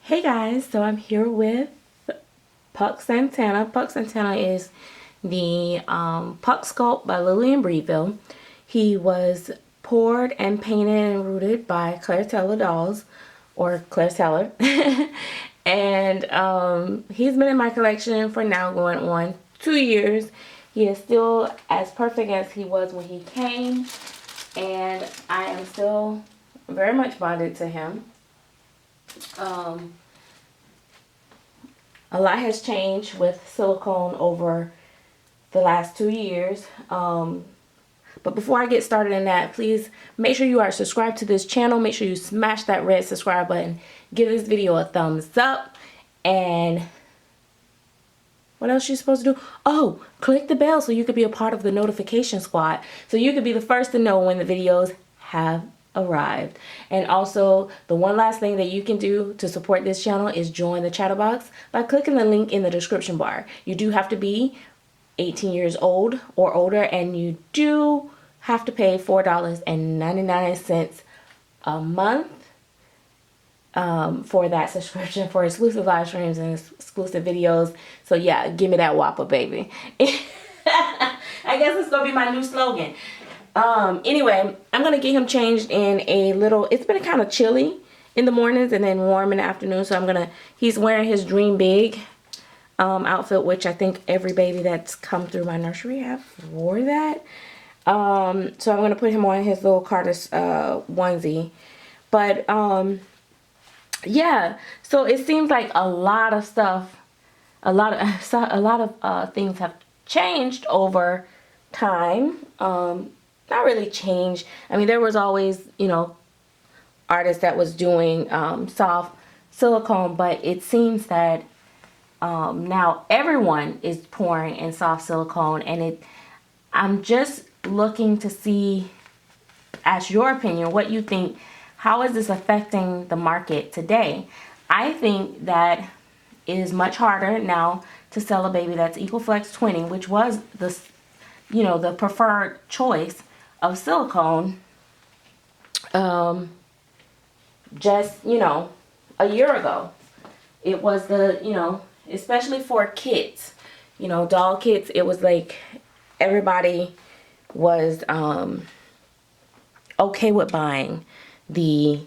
Hey guys, so I'm here with Puck Santana. Puck Santana is the Puck sculpt by Lillian Breedville. He was poured and painted and rooted by Claire Taylor Dolls, or Claire Taylor. And he's been in my collection for now going on 2 years. He is still as perfect as he was when he came, and I am still very much bonded to him. A lot has changed with silicone over the last 2 years. But before I get started in that, please make sure you are subscribed to this channel. Make sure you smash that red subscribe button. Give this video a thumbs up. And what else are you supposed to do? Oh, click the bell so you could be a part of the notification squad. So you could be the first to know when the videos have arrived. And also, the one last thing that you can do to support this channel is join the Chatterbox by clicking the link in the description bar. You do have to be 18 years old or older, and you do have to pay $4.99 a month for that subscription for exclusive live streams and exclusive videos. So yeah, give me that Whopper, baby. I guess it's gonna be my new slogan. Anyway, I'm gonna get him changed in a little, it's been kind of chilly in the mornings and then warm in the afternoon, so he's wearing his Dream Big outfit, which I think every baby that's come through my nursery have wore that. So I'm gonna put him on his little Carter's onesie. But yeah, so it seems like a lot of stuff, a lot of things have changed over time. Not really changed. I mean, there was always, artists that was doing soft silicone, but it seems that now everyone is pouring in soft silicone, and I'm just looking to see, ask your opinion, what you think. How is this affecting the market today? I think that it is much harder now to sell a baby that's Ecoflex 20, which was the preferred choice of silicone just a year ago. It was especially for kids, doll kits. It was like everybody was okay with buying the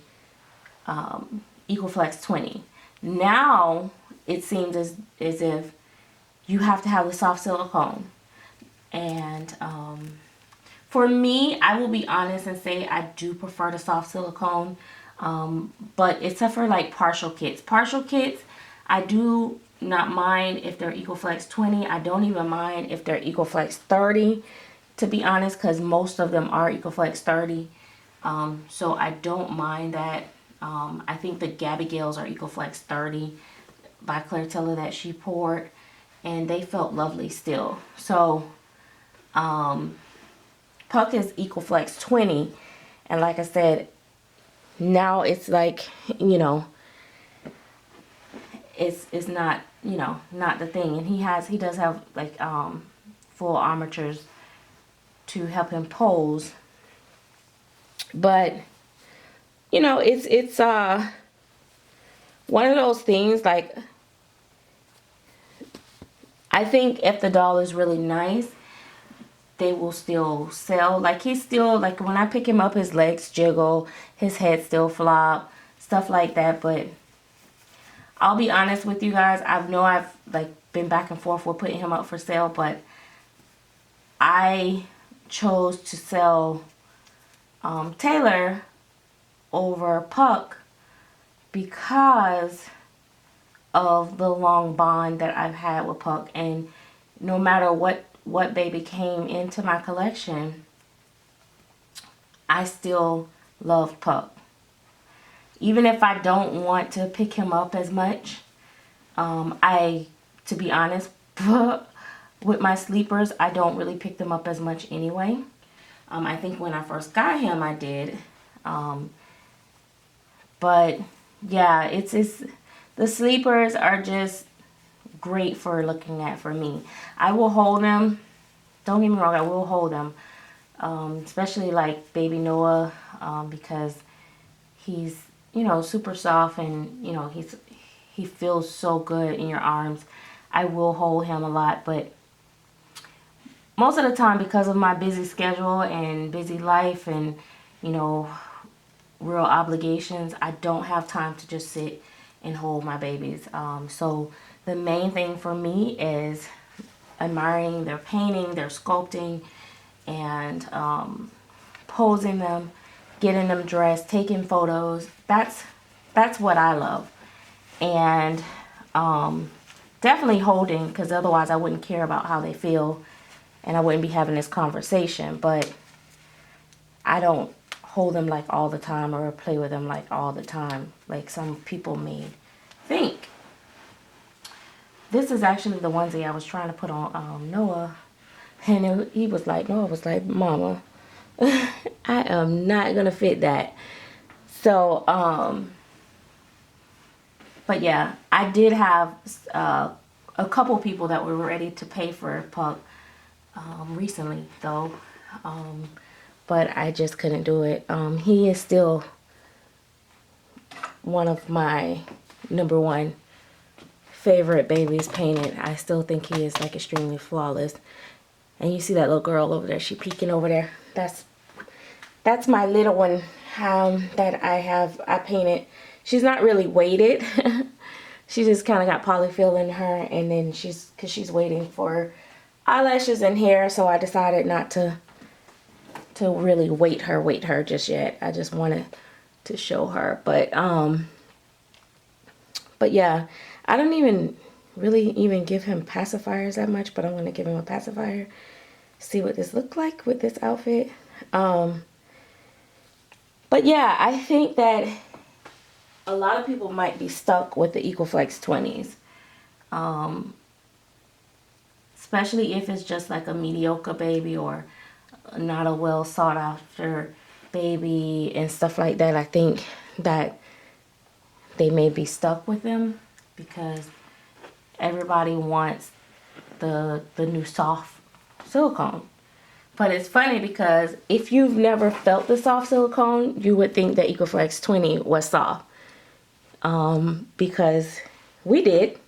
Ecoflex 20. Now it seems as if you have to have the soft silicone. And for me, I will be honest and say I do prefer the soft silicone, but except for like partial kits. Partial kits, I do not mind if they're Ecoflex 20. I don't even mind if they're Ecoflex 30, to be honest, because most of them are Ecoflex 30. So I don't mind that. I think the Gabby Gales are Ecoflex 30 by Claire Taylor that she poured, and they felt lovely still. So Puck is Ecoflex 20, and like I said, now it's like, it's not, not the thing. And he does have like full armatures to help him pose. But it's one of those things, like, I think if the doll is really nice, they will still sell. Like, he's still, like, when I pick him up, his legs jiggle, his head still flop, stuff like that. But I'll be honest with you guys, I've like been back and forth with putting him up for sale, but I chose to sell Taylor over Puck because of the long bond that I've had with Puck. And no matter what baby came into my collection, I still love Puck. Even if I don't want to pick him up as much, to be honest, with my sleepers, I don't really pick them up as much anyway. I think when I first got him, I did. But yeah, it's the sleepers are just great for looking at for me. I will hold them. Don't get me wrong, I will hold them. Especially like baby Noah, because he's, super soft, and, he feels so good in your arms. I will hold him a lot, but most of the time, because of my busy schedule and busy life and, you know, real obligations, I don't have time to just sit and hold my babies. So the main thing for me is admiring their painting, their sculpting, and posing them, getting them dressed, taking photos. That's what I love. And definitely holding, because otherwise I wouldn't care about how they feel and I wouldn't be having this conversation. But I don't hold them like all the time or play with them like all the time, like some people may think. This is actually the onesie I was trying to put on Noah, and Noah was like, Mama, I am not gonna fit that. So but yeah, I did have a couple people that were ready to pay for Puck recently though, but I just couldn't do it. He is still one of my #1 favorite babies painted. I still think he is like extremely flawless. And you see that little girl over there, she peeking over there. That's my little one that I painted. She's not really weighted. She just kind of got polyfill in her, and then because she's waiting for eyelashes and hair, so I decided not to really weight her just yet. I just wanted to show her. But yeah, I don't even really give him pacifiers that much, but I'm going to give him a pacifier. See what this looked like with this outfit. But yeah, I think that a lot of people might be stuck with the Ecoflex 20s. Especially if it's just like a mediocre baby or not a well sought after baby and stuff like that. I think that they may be stuck with them because everybody wants the new soft silicone. But it's funny because if you've never felt the soft silicone, you would think that Ecoflex 20 was soft. Because we did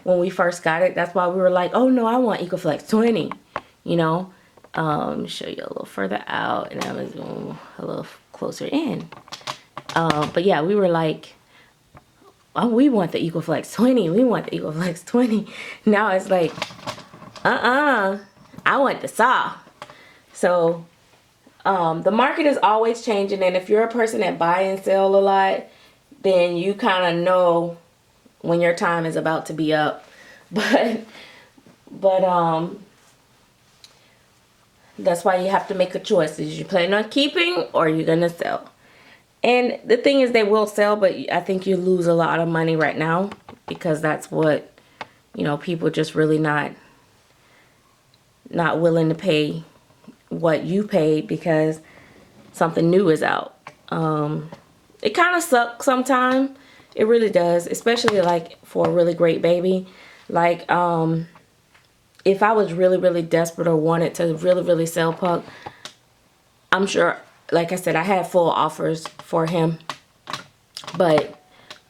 when we first got it. That's why we were like, oh no, I want Ecoflex 20, you know. Show you a little further out, and I was going a little closer in. But yeah, we were like, oh, we want the Ecoflex 20. We want the Ecoflex 20. Now it's like, I want the soft. So the market is always changing, and if you're a person that buy and sell a lot, then you kind of know when your time is about to be up. But that's why you have to make a choice. Is you plan on keeping or you're gonna sell? And the thing is, they will sell, but I think you lose a lot of money right now because that's what, you know, people just really not willing to pay what you paid because something new is out. It kind of sucks sometimes. It really does, especially like for a really great baby. Like if I was really, really desperate or wanted to really, really sell Puck, I'm sure, like I said, I had full offers for him. But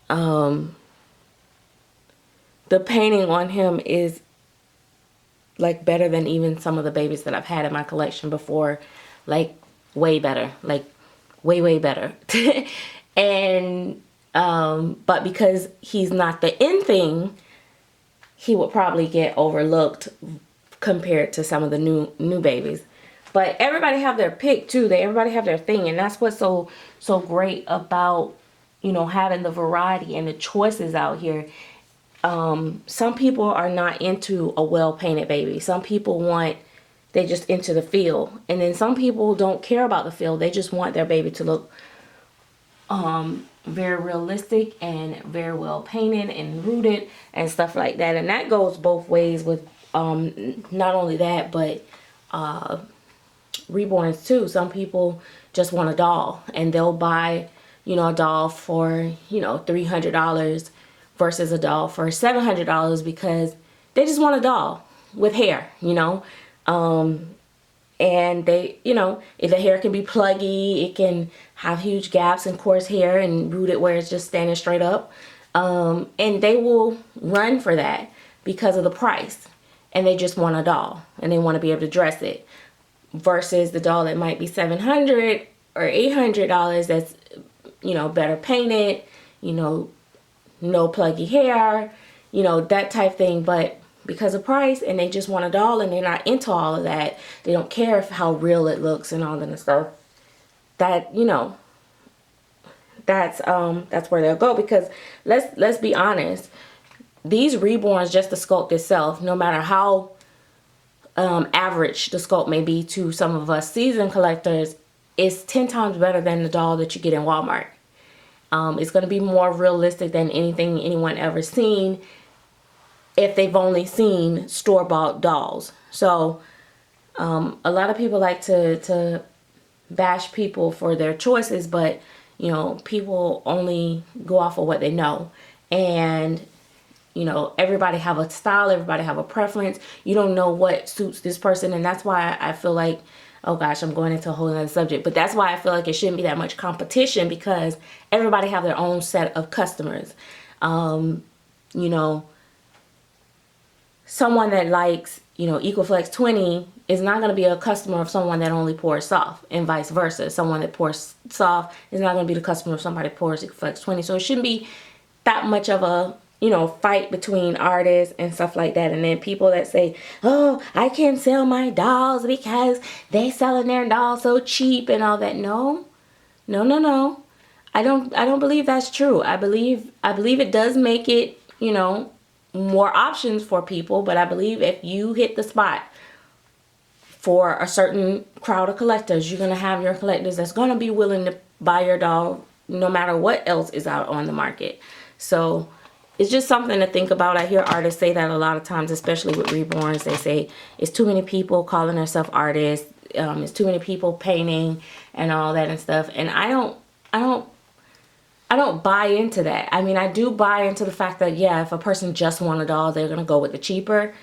the painting on him is like better than even some of the babies that I've had in my collection before. Like way better. Like way better. And but because he's not the in thing, he would probably get overlooked compared to some of the new babies. But everybody have their pick too. Everybody have their thing, and that's what's so great about, you know, having the variety and the choices out here. Some people are not into a well painted baby. Some people they just into the feel, and then some people don't care about the feel. They just want their baby to look very realistic and very well painted and rooted and stuff like that. And that goes both ways with not only that, but reborns too. Some people just want a doll, and they'll buy, you know, a doll for, you know, $300 versus a doll for $700 because they just want a doll with hair, you know. And they, you know, the hair can be pluggy, it can have huge gaps in coarse hair and rooted where it's just standing straight up. And they will run for that because of the price. And they just want a doll and they want to be able to dress it. Versus the doll that might be $700 or $800 that's, you know, better painted, you know, no pluggy hair, you know, that type thing. But because of price, and they just want a doll and they're not into all of that, they don't care how real it looks and all that stuff, that, you know, that's where they'll go. Because let's be honest, these reborns, just the sculpt itself, no matter how average the sculpt may be to some of us seasoned collectors, is 10 times better than the doll that you get in Walmart. It's going to be more realistic than anything anyone ever seen if they've only seen store-bought dolls. So a lot of people like to bash people for their choices, but you know, people only go off of what they know. And you know, everybody have a style, everybody have a preference. You don't know what suits this person. And that's why I feel like, oh gosh, I'm going into a whole other subject, but that's why I feel like it shouldn't be that much competition, because everybody have their own set of customers. You know, someone that likes, you know, Equiflex 20 is not going to be a customer of someone that only pours soft, and vice versa. Someone that pours soft is not going to be the customer of somebody that pours Equiflex 20. So it shouldn't be that much of a, you know, fight between artists and stuff like that. And then people that say, oh, I can't sell my dolls because they selling their dolls so cheap and all that. No. I don't believe that's true. I believe it does make it, you know, more options for people. But I believe if you hit the spot for a certain crowd of collectors, you're going to have your collectors that's going to be willing to buy your doll no matter what else is out on the market. So it's just something to think about. I hear artists say that a lot of times, especially with reborns. They say it's too many people calling themselves artists. It's too many people painting and all that and stuff. And I don't buy into that. I mean, I do buy into the fact that, yeah, if a person just wants a doll, they're going to go with the cheaper.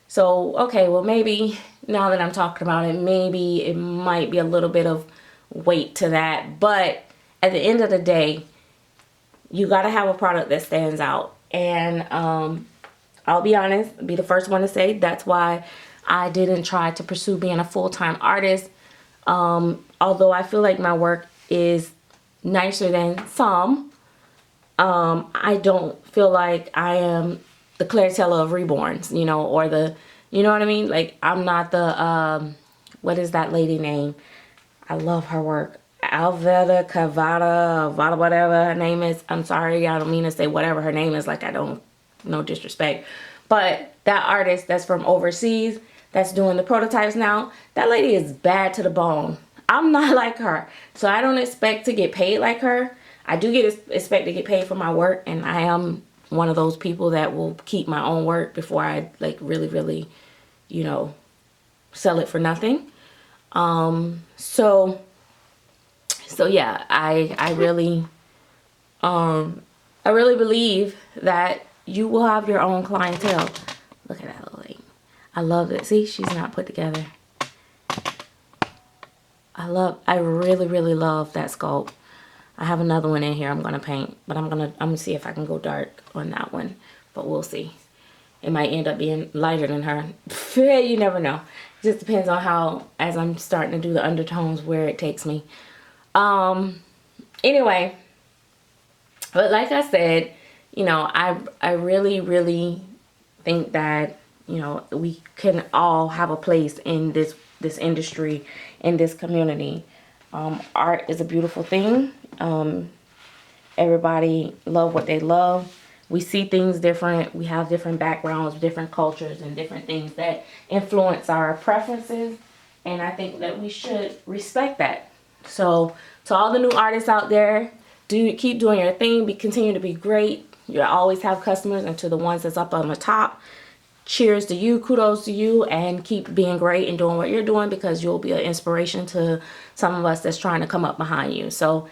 So, okay, well, maybe now that I'm talking about it, maybe it might be a little bit of weight to that. But at the end of the day, you got to have a product that stands out. And I'll be honest, be the first one to say that's why I didn't try to pursue being a full-time artist. Although I feel like my work is nicer than some, I don't feel like I am the Claire Taylor of reborns, you know, or the, you know what I mean? Like, I'm not the, what is that lady name? I love her work. Alveda Cavada, whatever her name is. I'm sorry, I don't mean to say whatever her name is, like I don't, no disrespect. But that artist that's from overseas, that's doing the prototypes now, that lady is bad to the bone. I'm not like her. So I don't expect to get paid like her. I do expect to get paid for my work, and I am one of those people that will keep my own work before I like really, you know, sell it for nothing. So yeah, I really believe that you will have your own clientele. Look at that little lady. I love it. See, she's not put together. I really love that sculpt. I have another one in here I'm gonna paint, but I'm gonna see if I can go dark on that one, but we'll see. It might end up being lighter than her. You never know. It just depends on how, as I'm starting to do the undertones, where it takes me. Anyway, but like I said, you know, I really think that, you know, we can all have a place in this industry, in this community. Art is a beautiful thing. Everybody love what they love. We see things different. We have different backgrounds, different cultures, and different things that influence our preferences. And I think that we should respect that. So to all the new artists out there, keep doing your thing. Continue to be great. You'll always have customers. And to the ones that's up on the top, cheers to you, kudos to you, and keep being great and doing what you're doing, because you'll be an inspiration to some of us that's trying to come up behind you. So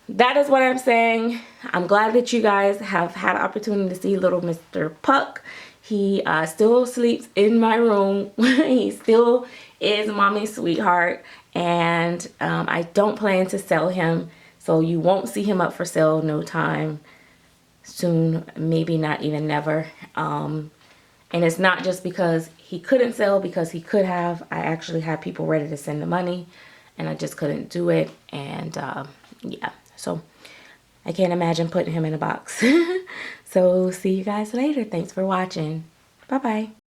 that is what I'm saying. I'm glad that you guys have had an opportunity to see little Mr. Puck. He still sleeps in my room. He still is mommy's sweetheart. And I don't plan to sell him. So you won't see him up for sale no time soon, maybe not even never. And it's not just because he couldn't sell, because he could have. I actually had people ready to send the money and I just couldn't do it. And yeah, so I can't imagine putting him in a box. So see you guys later. Thanks for watching. Bye bye.